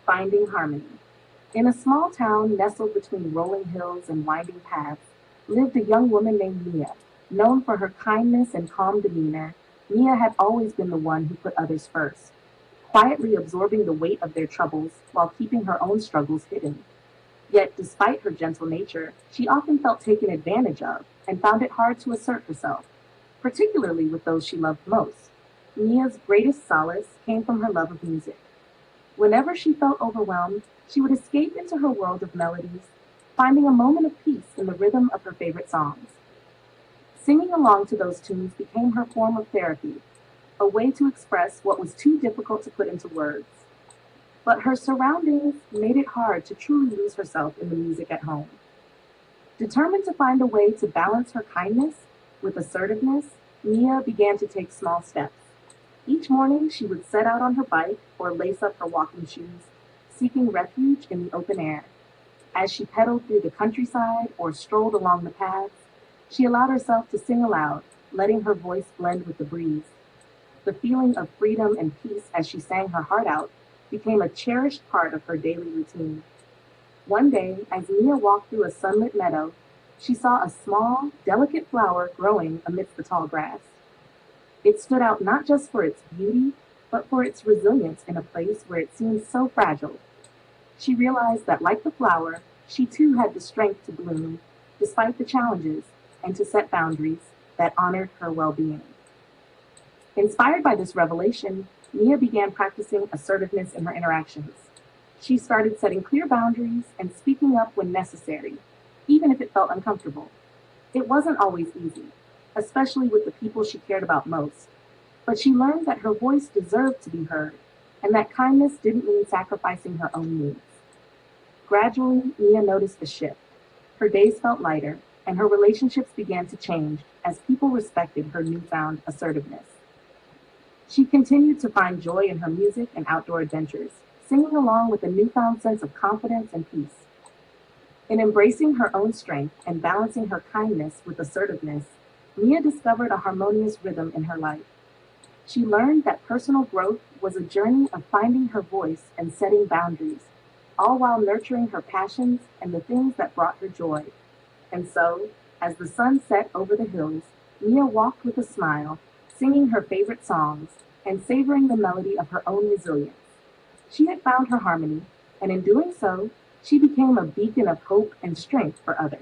Finding harmony. In a small town nestled between rolling hills and winding paths, lived a young woman named Mia. Known for her kindness and calm demeanor, Mia had always been the one who put others first, quietly absorbing the weight of their troubles while keeping her own struggles hidden. Yet, despite her gentle nature, she often felt taken advantage of and found it hard to assert herself, particularly with those she loved most. Mia's greatest solace came from her love of music. Whenever she felt overwhelmed, she would escape into her world of melodies, finding a moment of peace in the rhythm of her favorite songs. Singing along to those tunes became her form of therapy, a way to express what was too difficult to put into words. But her surroundings made it hard to truly lose herself in the music at home. Determined to find a way to balance her kindness with assertiveness, Mia began to take small steps. Each morning, she would set out on her bike or lace up her walking shoes, seeking refuge in the open air. As she pedaled through the countryside or strolled along the paths, she allowed herself to sing aloud, letting her voice blend with the breeze. The feeling of freedom and peace as she sang her heart out became a cherished part of her daily routine. One day, as Mia walked through a sunlit meadow, she saw a small, delicate flower growing amidst the tall grass. It stood out not just for its beauty, but for its resilience in a place where it seemed so fragile. She realized that, like the flower, she too had the strength to bloom, despite the challenges, and to set boundaries that honored her well being. Inspired by this revelation, Mia began practicing assertiveness in her interactions. She started setting clear boundaries and speaking up when necessary, even if it felt uncomfortable. It wasn't always easy, especially with the people she cared about most, but she learned that her voice deserved to be heard, and that kindness didn't mean sacrificing her own needs. Gradually, Mia noticed a shift. Her days felt lighter, and her relationships began to change as people respected her newfound assertiveness. She continued to find joy in her music and outdoor adventures, singing along with a newfound sense of confidence and peace. In embracing her own strength and balancing her kindness with assertiveness, Mia discovered a harmonious rhythm in her life. She learned that personal growth was a journey of finding her voice and setting boundaries, all while nurturing her passions and the things that brought her joy. And so, as the sun set over the hills, Mia walked with a smile, singing her favorite songs and savoring the melody of her own resilience. She had found her harmony, and in doing so, she became a beacon of hope and strength for others.